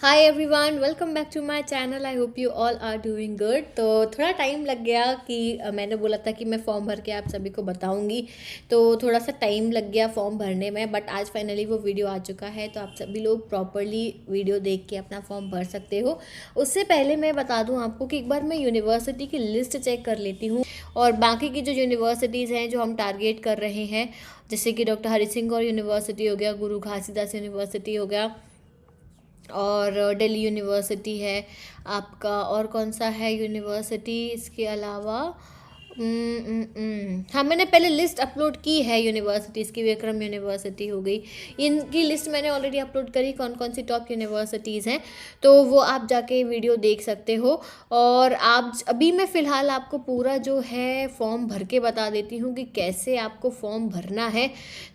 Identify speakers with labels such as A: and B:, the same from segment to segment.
A: Hi everyone, welcome back to my channel. I hope you all are doing good. तो थोड़ा time लग गया कि मैंने बोला था कि मैं फॉर्म भर के आप सभी को बताऊंगी, तो थोड़ा सा टाइम लग गया फॉर्म भरने में। बट आज फाइनली वो वीडियो आ चुका है, तो आप सभी लोग प्रॉपरली वीडियो देख के अपना फॉर्म भर सकते हो। उससे पहले मैं बता दूं आपको कि एक बार मैं यूनिवर्सिटी की लिस्ट चेक कर लेती हूँ, और बाकी की जो यूनिवर्सिटीज़ हैं जो हम टारगेट कर रहे हैं, जैसे कि डॉक्टर हरि सिंह गौर यूनिवर्सिटी हो गया, गुरु घासीदास यूनिवर्सिटी हो गया, और दिल्ली यूनिवर्सिटी है आपका। और कौन सा है यूनिवर्सिटी इसके अलावा? हाँ, मैंने पहले लिस्ट अपलोड की है यूनिवर्सिटीज़ की। विक्रम यूनिवर्सिटी हो गई, इनकी लिस्ट मैंने ऑलरेडी अपलोड करी, कौन कौन सी टॉप यूनिवर्सिटीज़ हैं, तो वो आप जाके वीडियो देख सकते हो। और आप अभी मैं फ़िलहाल आपको पूरा जो है फॉर्म भर के बता देती हूँ कि कैसे आपको फॉर्म भरना है।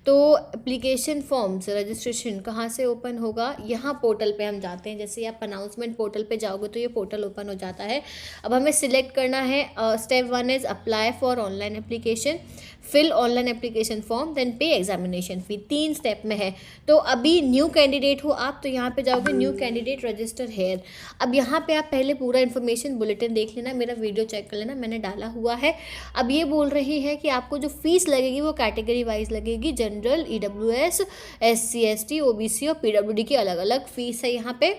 A: तो एप्लीकेशन फॉर्म्स रजिस्ट्रेशन कहाँ से ओपन होगा? यहाँ पोर्टल पे हम जाते हैं। जैसे आप अनाउंसमेंट पोर्टल पे जाओगे तो ये पोर्टल ओपन हो जाता है। अब हमें सिलेक्ट करना है, step 1 is apply for online application, fill online application form, then pay examination fee. 3 step में है। तो अभी न्यू कैंडिडेट हो आप, तो यहाँ पे जाओगे न्यू कैंडिडेट रजिस्टर हेयर। अब यहाँ पे आप पहले पूरा इन्फॉर्मेशन बुलेटिन देख लेना, मेरा वीडियो चेक कर लेना, मैंने डाला हुआ है। अब ये बोल रही है कि आपको जो फीस लगेगी वो कैटेगरी वाइज लगेगी। General, EWS, SC ST OBC और PWD की अलग अलग फीस है यहाँ पे,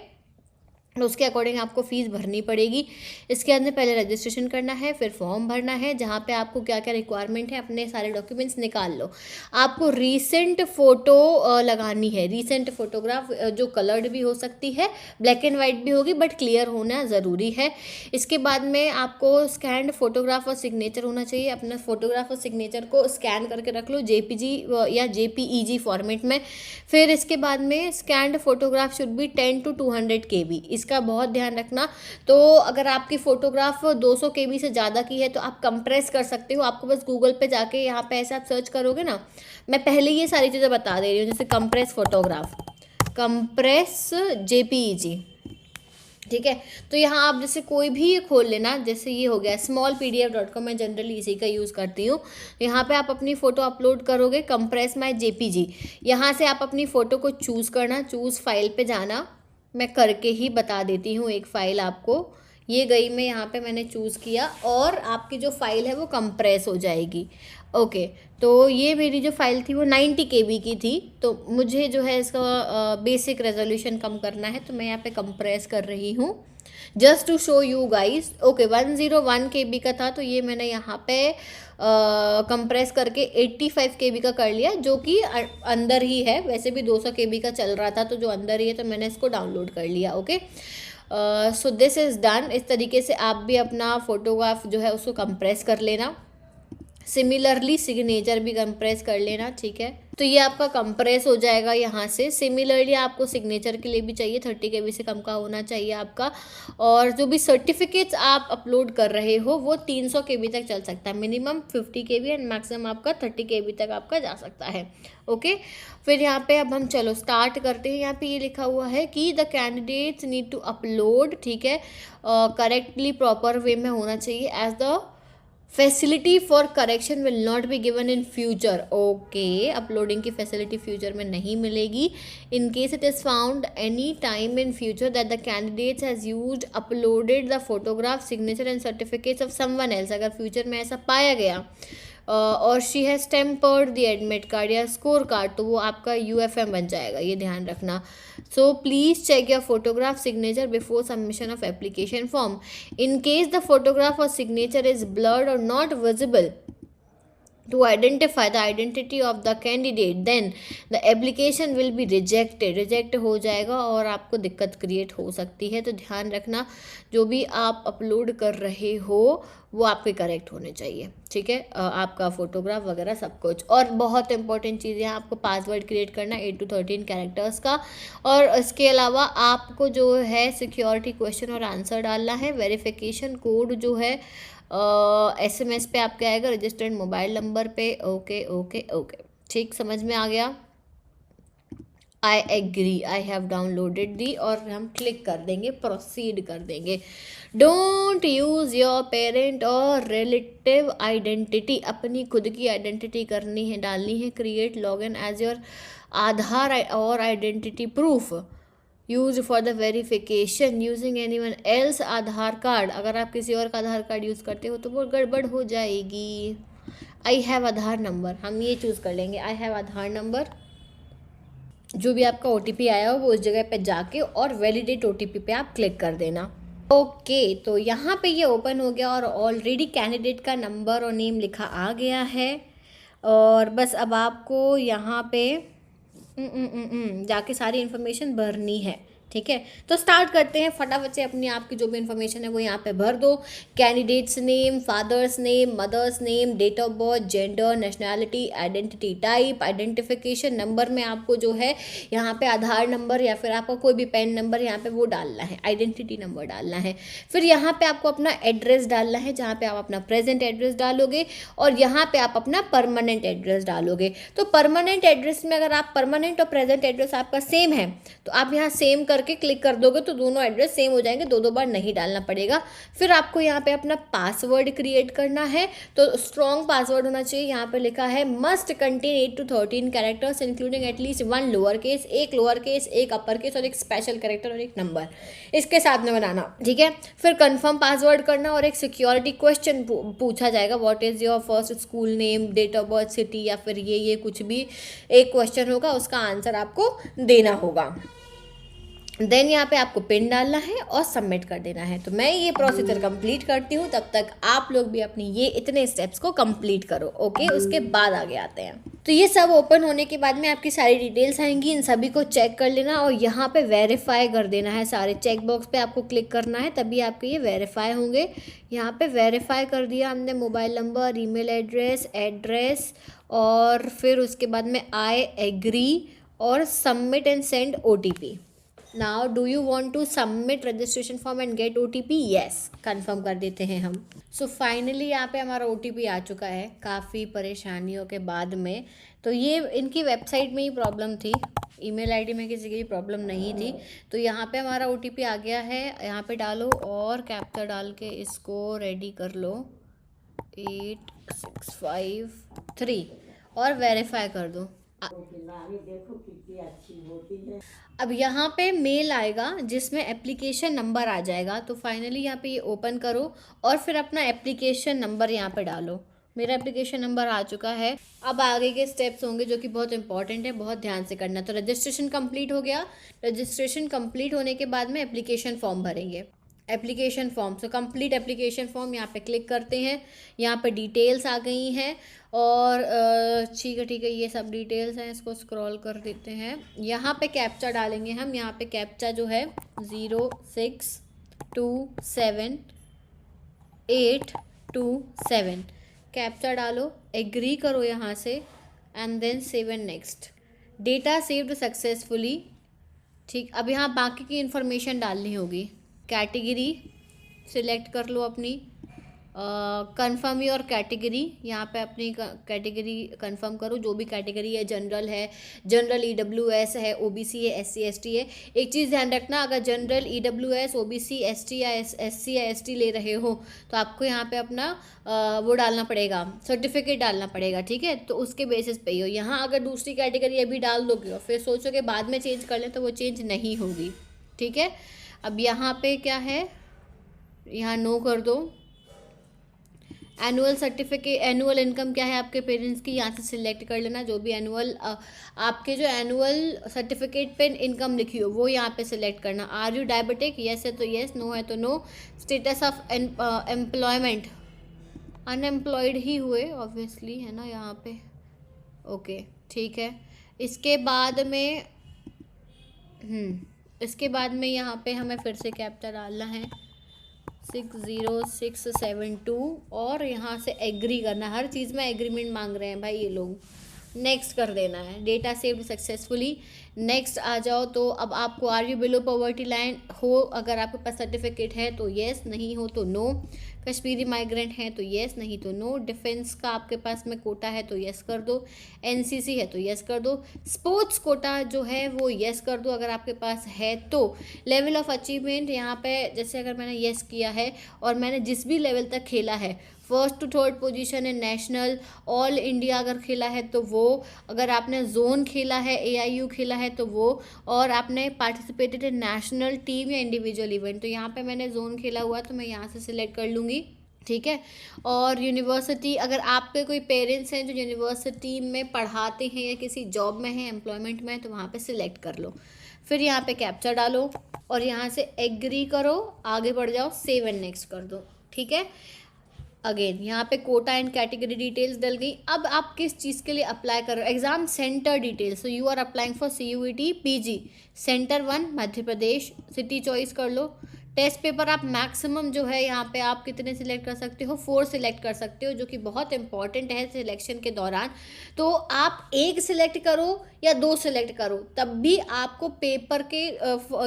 A: उसके अकॉर्डिंग आपको फ़ीस भरनी पड़ेगी। इसके अंदर पहले रजिस्ट्रेशन करना है, फिर फॉर्म भरना है, जहाँ पे आपको क्या क्या रिक्वायरमेंट है अपने सारे डॉक्यूमेंट्स निकाल लो। आपको रीसेंट फ़ोटो लगानी है, रीसेंट फ़ोटोग्राफ जो कलर्ड भी हो सकती है, ब्लैक एंड वाइट भी होगी, बट क्लियर होना ज़रूरी है। इसके बाद में आपको स्कैन्ड फ़ोटोग्राफ और सिग्नेचर होना चाहिए। अपना फ़ोटोग्राफ और सिग्नेचर को स्कैन करके रख लो JPG या JPEG फॉर्मेट में। फिर इसके बाद में scanned photograph should be 10 to 200 KB, इसका बहुत ध्यान रखना। तो अगर आपकी फ़ोटोग्राफ 200 KB से ज़्यादा की है तो आप कंप्रेस कर सकते हो। आपको बस गूगल पे जाके यहाँ पे ऐसे आप सर्च करोगे ना, मैं पहले ये सारी चीज़ें बता दे रही हूँ, जैसे कंप्रेस फ़ोटोग्राफ, कंप्रेस JPEG, ठीक है। तो यहाँ आप जैसे कोई भी ये खोल लेना, जैसे ये हो गया smallpdf.com, मैं जनरली इसी का यूज़ करती हूँ। यहाँ पे आप अपनी फ़ोटो अपलोड करोगे, कंप्रेस माई JPG, यहाँ से आप अपनी फ़ोटो को चूज़ करना, चूज़ फाइल पे जाना। मैं करके ही बता देती हूँ एक फ़ाइल आपको। ये गई मैं यहाँ पे, मैंने चूज़ किया, और आपकी जो फाइल है वो कंप्रेस हो जाएगी। ओके, तो ये मेरी जो फाइल थी वो 90 KB की थी, तो मुझे जो है इसका बेसिक रेजोल्यूशन कम करना है, तो मैं यहाँ पे कंप्रेस कर रही हूँ just to show you guys. Okay, 101 KB का था, तो ये मैंने यहाँ पे कंप्रेस करके 85 KB का कर लिया, जो कि अंदर ही है। वैसे भी 200 KB का चल रहा था, तो जो अंदर ही है, तो मैंने इसको डाउनलोड कर लिया। Okay, so this is done. इस तरीके से आप भी अपना फोटोग्राफ जो है उसको कंप्रेस कर लेना। सिमिलरली सिग्नेचर भी कंप्रेस कर लेना, ठीक है। तो ये आपका कंप्रेस हो जाएगा यहाँ से। सिमिलरली आपको सिग्नेचर के लिए भी चाहिए, 30 KB से कम का होना चाहिए आपका। और जो भी सर्टिफिकेट्स आप अपलोड कर रहे हो वो 300 KB तक चल सकता है, मिनिमम 50 KB एंड मैक्सिमम आपका 30 KB तक आपका जा सकता है। ओके, फिर यहाँ पे अब हम चलो स्टार्ट करते हैं। यहाँ पे ये लिखा हुआ है कि the candidates need to upload, ठीक है, करेक्टली प्रॉपर वे में होना चाहिए, as the facility for correction will not be given in future. Okay, uploading की फैसिलिटी फ्यूचर में नहीं मिलेगी। In case it is found any time in future that the candidates has used uploaded the photograph, signature and certificates of someone else, अगर फ्यूचर में ऐसा पाया गया, और she has tampered the admit card या स्कोर कार्ड, तो वो आपका UFM बन जाएगा, ये ध्यान रखना। So please check your photograph signature before submission of application form. In case the photograph or signature is blurred or not visible to identify the identity of the candidate, then the application will be rejected, reject हो जाएगा और आपको दिक्कत create हो सकती है। तो ध्यान रखना, जो भी आप अपलोड कर रहे हो वो आपके करेक्ट होने चाहिए, ठीक है, आपका फोटोग्राफ वगैरह सब कुछ। और बहुत इंपॉर्टेंट चीज़ है, आपको पासवर्ड क्रिएट करना 8 to 13 कैरेक्टर्स का। और इसके अलावा आपको जो है सिक्योरिटी क्वेश्चन और आंसर डालना है। वेरिफिकेशन कोड जो है SMS पे आपके आएगा, रजिस्टर्ड मोबाइल नंबर पे। ओके ओके ओके, ठीक, समझ में आ गया? I agree, I have downloaded the, और हम क्लिक कर देंगे, प्रोसीड कर देंगे। Don't use your parent or relative identity, अपनी खुद की आइडेंटिटी करनी है, डालनी है। Create login as your Aadhaar or identity proof. Use for the verification using anyone else Aadhaar card, अगर आप किसी और का आधार कार्ड यूज़ करते हो तो वो गड़बड़ हो जाएगी। आई हैव आधार नंबर, हम ये चूज़ कर लेंगे, आई हैव आधार नंबर। जो भी आपका OTP आया हो वो उस जगह पे जाके और वैलिडेट OTP पे आप क्लिक कर देना। ओके, तो यहाँ पे ये ओपन हो गया और ऑलरेडी कैंडिडेट का नंबर और नेम लिखा आ गया है। और बस अब आपको यहाँ पे जाके सारी इन्फॉर्मेशन भरनी है। ठीक है, तो स्टार्ट करते हैं फटाफट से। अपनी आपकी जो भी इन्फॉर्मेशन है वो यहाँ पे भर दो। Candidate's name, father's name, mother's name, date of birth, gender, nationality, identity type, identification number में आपको जो है यहाँ पे आधार नंबर या फिर आपका कोई भी पैन नंबर यहाँ पे वो डालना है, आइडेंटिटी नंबर डालना है। फिर यहाँ पे आपको अपना एड्रेस डालना है, जहाँ पे आप अपना प्रेजेंट एड्रेस डालोगे और यहाँ पे आप अपना परमानेंट एड्रेस डालोगे। तो परमानेंट एड्रेस में अगर आप परमानेंट और प्रेजेंट एड्रेस आपका सेम है तो आप यहाँ सेम करके क्लिक कर दोगे तो दोनों एड्रेस सेम हो जाएंगे, दो बार नहीं डालना पड़ेगा। फिर आपको यहाँ पे अपना पासवर्ड क्रिएट करना है, तो स्ट्रॉन्ग पासवर्ड होना चाहिए। यहाँ पे लिखा है must contain 8 to 13 characters including at least 1 lower case, एक लोअर केस, एक अपर केस और एक स्पेशल कैरेक्टर और एक नंबर, इसके साथ में बनाना। ठीक है, फिर कंफर्म पासवर्ड करना और एक सिक्योरिटी क्वेश्चन पूछा जाएगा, what is your first school name, date of birth, city या फिर ये कुछ भी एक क्वेश्चन होगा, उसका आंसर आपको देना होगा। देन यहाँ पे आपको पिन डालना है और सबमिट कर देना है। तो मैं ये प्रोसीजर कंप्लीट करती हूँ, तब तक आप लोग भी अपनी ये इतने स्टेप्स को कंप्लीट करो। ओके, उसके बाद आगे आते हैं। तो ये सब ओपन होने के बाद में आपकी सारी डिटेल्स आएंगी, इन सभी को चेक कर लेना और यहाँ पे वेरीफाई कर देना है। सारे चेक बॉक्स पे आपको क्लिक करना है, तभी आपके ये वेरीफाई होंगे। यहाँ पे वेरीफाई कर दिया हमने, मोबाइल नंबर, ईमेल एड्रेस और फिर उसके बाद में आई एग्री और submit and send OTP। Now do you want to submit registration form and get OTP? Yes, confirm कर देते हैं हम। सो फाइनली यहाँ पे हमारा OTP आ चुका है काफ़ी परेशानियों के बाद में। तो ये इनकी वेबसाइट में ही प्रॉब्लम थी, ईमेल आईडी में किसी की भी प्रॉब्लम नहीं थी। तो यहाँ पे हमारा OTP आ गया है, यहाँ पे डालो और कैप्चा डाल के इसको रेडी कर लो 8653 और वेरीफाई कर दो। देखो कितनी अच्छी होती है। अब यहाँ पे मेल आएगा जिसमें एप्लीकेशन नंबर आ जाएगा। तो फाइनली यहाँ पे ये ओपन करो और फिर अपना एप्लीकेशन नंबर यहाँ पे डालो। मेरा एप्लीकेशन नंबर आ चुका है। अब आगे के स्टेप्स होंगे जो कि बहुत इंपॉर्टेंट है, बहुत ध्यान से करना। तो रजिस्ट्रेशन कंप्लीट हो गया। रजिस्ट्रेशन कंप्लीट होने के बाद में एप्लीकेशन फॉर्म भरेंगे। Application form, so complete application form यहाँ पे क्लिक करते हैं। यहाँ पे डिटेल्स आ गई हैं और ठीक है, ये सब डिटेल्स हैं, इसको स्क्रॉल कर देते हैं। यहाँ पे कैप्चा डालेंगे हम। यहाँ पे कैप्चा जो है 0627827827 कैप्चा डालो, एग्री करो यहाँ से and then save and next. Data saved successfully. ठीक, अब यहाँ बाकी की इन्फॉर्मेशन डालनी होगी। कैटेगरी सिलेक्ट कर लो अपनी, कंफर्म योर कैटेगरी। यहाँ पे अपनी कैटेगरी कंफर्म करो, जो भी कैटेगरी है, जनरल है, जनरल EWS है, OBC है, SC ST है। एक चीज़ ध्यान रखना, अगर जनरल EWS OBC ST या SC या ST ले रहे हो तो आपको यहाँ पे अपना वो डालना पड़ेगा, सर्टिफिकेट डालना पड़ेगा। ठीक है, तो उसके बेसिस पे ही हो। यहाँ अगर दूसरी कैटेगरी अभी डाल दोगे और फिर सोचोगे बाद में चेंज कर लें तो वो चेंज नहीं होगी। ठीक है, अब यहाँ पे क्या है, यहाँ नो कर दो। एनुअल सर्टिफिकेट, एनुअल इनकम क्या है आपके पेरेंट्स की, यहाँ से सिलेक्ट कर लेना। जो भी एनुअल आपके जो एनुअल सर्टिफिकेट पे इनकम लिखी हो वो यहाँ पे सिलेक्ट करना। आर यू डायबिटिक, येस है तो येस, नो है तो no. Status of employment, unemployed ही हुए ऑब्वियसली, है ना यहाँ पे। ओके, ठीक है। इसके बाद में यहाँ पे हमें फिर से कैप्चा डालना है 60672 और यहाँ से एग्री करना। हर चीज़ में एग्रीमेंट मांग रहे हैं भाई ये लोग। नेक्स्ट कर देना है। डेटा सेव्ड सक्सेसफुली, नेक्स्ट आ जाओ। तो अब आपको are you below poverty line हो, अगर आपके पास सर्टिफिकेट है तो येस, नहीं हो तो नो। कश्मीरी माइग्रेंट है तो येस, नहीं तो नो। डिफेंस का आपके पास में कोटा है तो येस कर दो। NCC है तो येस कर दो। स्पोर्ट्स कोटा जो है वो येस कर दो अगर आपके पास है तो। लेवल ऑफ अचीवमेंट यहाँ पे जैसे अगर मैंने येस किया है और मैंने जिस भी लेवल तक खेला है, फर्स्ट टू थर्ड पोजीशन है नेशनल, ऑल इंडिया अगर खेला है तो वो, अगर आपने जोन खेला है, AIU खेला है तो वो, और आपने पार्टिसिपेटेड इन नेशनल टीम या इंडिविजुअल इवेंट, तो यहाँ पे मैंने जोन खेला हुआ तो मैं यहाँ से सिलेक्ट कर लूँगी, ठीक है। और यूनिवर्सिटी, अगर आपके कोई पेरेंट्स हैं जो यूनिवर्सिटी में पढ़ाते हैं या किसी जॉब में हैं, एम्प्लॉयमेंट में है, तो वहाँ पे सिलेक्ट कर लो। फिर यहाँ पे कैप्चा डालो और यहाँ से एग्री करो, आगे बढ़ जाओ, सेव एंड नेक्स्ट कर दो, ठीक है। अगेन यहाँ पे कोटा एंड कैटेगरी डिटेल्स डल गई। अब आप किस चीज़ के लिए अप्लाई कर रहे हो, exam centre details, so you are applying for CUET PG, centre 1 Madhya Pradesh, city choice कर लो। टेस्ट पेपर आप मैक्सिमम जो है यहाँ पे आप कितने सिलेक्ट कर सकते हो, 4 सिलेक्ट कर सकते हो, जो कि बहुत इंपॉर्टेंट है सिलेक्शन के दौरान। तो आप एक सिलेक्ट करो या 2 सिलेक्ट करो, तब भी आपको पेपर के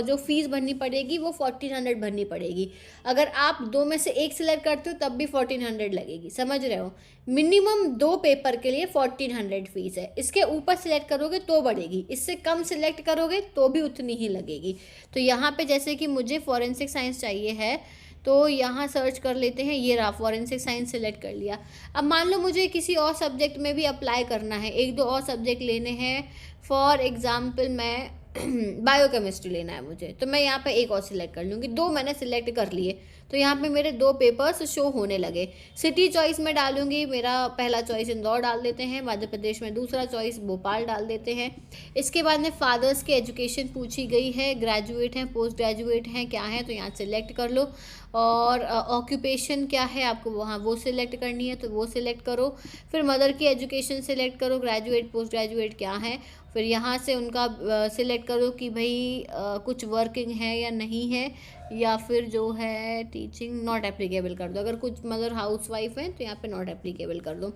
A: जो फीस भरनी पड़ेगी वो 1400 भरनी पड़ेगी। अगर आप 2 में से एक सिलेक्ट करते हो तब भी 1400 लगेगी, समझ रहे हो। मिनिमम 2 पेपर के लिए 1400 फीस है, इसके ऊपर सिलेक्ट करोगे तो बढ़ेगी, इससे कम सिलेक्ट करोगे तो भी उतनी ही लगेगी। तो यहाँ पे जैसे कि मुझे फॉरेंसिक साइंस चाहिए है तो यहाँ सर्च कर लेते हैं, ये रहा फॉरेंसिक साइंस सिलेक्ट कर लिया। अब मान लो मुझे किसी और सब्जेक्ट में भी अप्लाई करना है, 1-2 और सब्जेक्ट लेने हैं, फॉर एग्जाम्पल मैं बायोकेमिस्ट्री लेना है मुझे, तो मैं यहाँ पे एक और सिलेक्ट कर लूँगी। 2 मैंने सिलेक्ट कर लिए तो यहाँ पे मेरे 2 पेपर्स शो होने लगे। सिटी चॉइस में डालूंगी, मेरा पहला चॉइस इंदौर डाल देते हैं, मध्य प्रदेश में दूसरा चॉइस भोपाल डाल देते हैं। इसके बाद में फादर्स की एजुकेशन पूछी गई है, ग्रेजुएट हैं, पोस्ट ग्रेजुएट हैं, क्या है, तो यहाँ सिलेक्ट कर लो। और ऑक्यूपेशन क्या है आपको वहाँ वो सिलेक्ट करनी है तो वो सिलेक्ट करो। फिर मदर की एजुकेशन सिलेक्ट करो, ग्रेजुएट पोस्ट ग्रेजुएट क्या है। फिर यहाँ से उनका सिलेक्ट करो कि भाई कुछ वर्किंग है या नहीं है, या फिर जो है टीचिंग नॉट एप्लीकेबल कर दो। अगर कुछ मदर हाउस वाइफ है तो यहाँ पे नॉट एप्लीकेबल कर दो।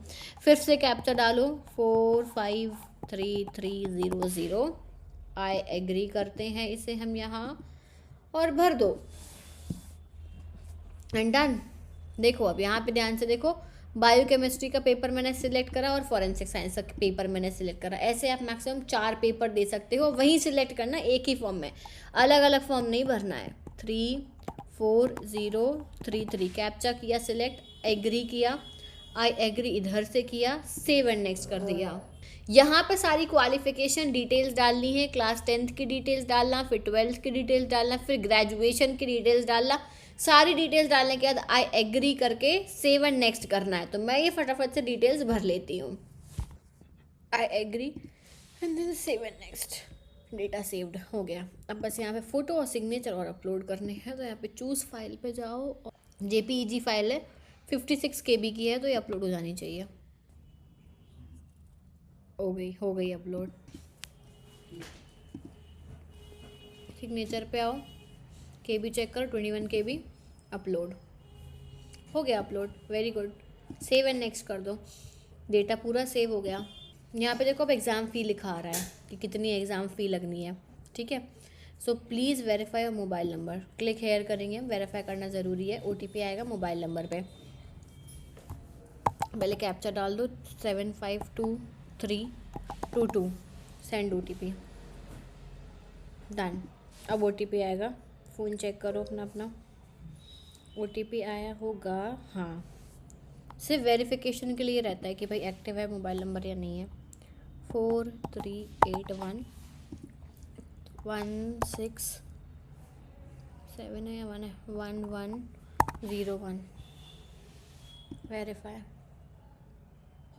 A: फिर से कैप्चा डालो 453300, आई एग्री करते हैं इसे हम यहाँ और भर दो एंड डन। देखो अब यहाँ पे ध्यान से देखो, बायोकेमिस्ट्री का पेपर मैंने सिलेक्ट करा और फॉरेंसिक साइंस का पेपर मैंने सिलेक्ट करा। ऐसे आप मैक्सिमम 4 पेपर दे सकते हो, वहीं सिलेक्ट करना एक ही फॉर्म में, अलग अलग फॉर्म नहीं भरना है। 34033 कैप्चा किया सिलेक्ट, एग्री किया, आई एग्री इधर से किया, सेव एंड नेक्स्ट कर दिया। यहाँ पे सारी क्वालिफिकेशन डिटेल्स डालनी है, क्लास 10th की डिटेल्स डालना, फिर 12th की डिटेल्स डालना, फिर ग्रेजुएशन की डिटेल्स डालना। सारी डिटेल्स डालने के बाद आई एग्री करके सेव एंड नेक्स्ट करना है। तो मैं ये फटाफट से डिटेल्स भर लेती हूँ, I agree and then save and next. Data saved हो गया। अब बस यहाँ पे फ़ोटो और सिग्नेचर और अपलोड करने हैं, तो यहाँ पे चूज़ फाइल पे जाओ, JPEG फाइल है, 56 KB की है, तो ये अपलोड हो जानी चाहिए। हो गई अपलोड। सिग्नेचर पे आओ, KB चेक करो, 21 KB, अपलोड हो गया। Upload, very good. Save and next कर दो, डेटा पूरा सेव हो गया। यहाँ पे देखो अब एग्ज़ाम फ़ी लिखा आ रहा है कि कितनी एग्ज़ाम फ़ी लगनी है, ठीक है। So please verify your mobile number, click here करेंगे हम, वेरीफाई करना ज़रूरी है। OTP आएगा मोबाइल नंबर पे, पहले कैप्चा डाल दो 752322, सेंड OTP, डन। अब OTP आएगा, फ़ोन चेक करो अपना OTP आया होगा, हाँ। सिर्फ वेरिफिकेशन के लिए रहता है कि भाई एक्टिव है मोबाइल नंबर या नहीं है। 438116 है या 1 है, 1101, वेरीफाई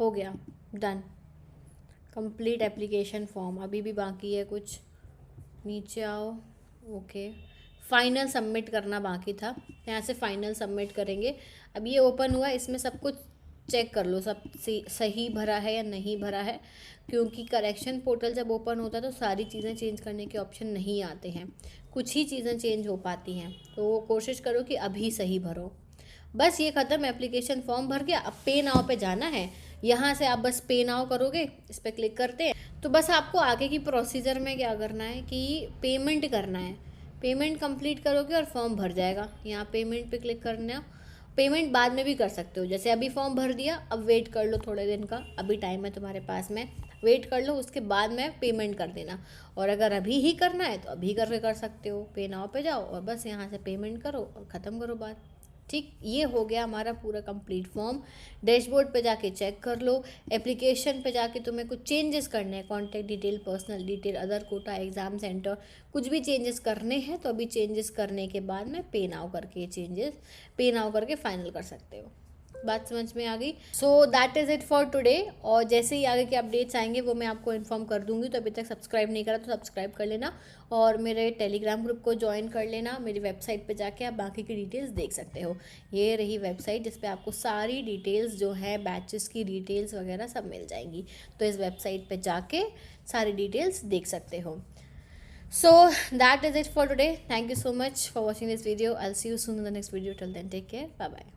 A: हो गया, डन। कंप्लीट एप्लीकेशन फॉर्म, अभी भी बाकी है कुछ, नीचे आओ, ओके। फाइनल सबमिट करना बाकी था, यहाँ से फाइनल सबमिट करेंगे। अब ये ओपन हुआ, इसमें सब कुछ चेक कर लो, सब सही भरा है या नहीं भरा है, क्योंकि करेक्शन पोर्टल जब ओपन होता है तो सारी चीज़ें चेंज करने के ऑप्शन नहीं आते हैं, कुछ ही चीज़ें चेंज हो पाती हैं। तो कोशिश करो कि अभी सही भरो। बस ये ख़त्म, एप्लीकेशन फॉर्म भर गया। अब पे नाउ पे जाना है, यहाँ से आप बस पे नाउ करोगे, इस पर क्लिक करते हैं तो बस आपको आगे की प्रोसीजर में क्या करना है कि पेमेंट करना है। पेमेंट कंप्लीट करोगे और फॉर्म भर जाएगा। यहाँ पेमेंट पे क्लिक करना, पेमेंट बाद में भी कर सकते हो, जैसे अभी फॉर्म भर दिया, अब वेट कर लो थोड़े दिन का, अभी टाइम है तुम्हारे पास में, वेट कर लो, उसके बाद में पेमेंट कर देना। और अगर अभी ही करना है तो अभी करके कर सकते हो, पे नाउ पे जाओ और बस यहाँ से पेमेंट करो और ख़त्म करो बात। ठीक, ये हो गया हमारा पूरा कंप्लीट फॉर्म। डैशबोर्ड पे जाके चेक कर लो। एप्लीकेशन पे जाके तुम्हें कुछ चेंजेस करने हैं, contact detail, personal detail, other quota, exam centre, कुछ भी चेंजेस करने हैं तो अभी चेंजेस करने के बाद में पे नाउ करके चेंजेस पे नाउ करके फाइनल कर सकते हो। बात समझ में आ गई। So that is it for today. और जैसे ही आगे के अपडेट्स आएंगे वो मैं आपको इन्फॉर्म कर दूंगी। तो अभी तक सब्सक्राइब नहीं करा तो सब्सक्राइब कर लेना और मेरे टेलीग्राम ग्रुप को ज्वाइन कर लेना। मेरी वेबसाइट पे जाके आप बाकी की डिटेल्स देख सकते हो। ये रही वेबसाइट जिस पे आपको सारी डिटेल्स जो है बैचेस की डिटेल्स वगैरह सब मिल जाएंगी। तो इस वेबसाइट पे जाके सारी डिटेल्स देख सकते हो। So that is it for today. Thank you so much for watching this video. I'll see you soon in the next video. Till then, take care. Bye bye.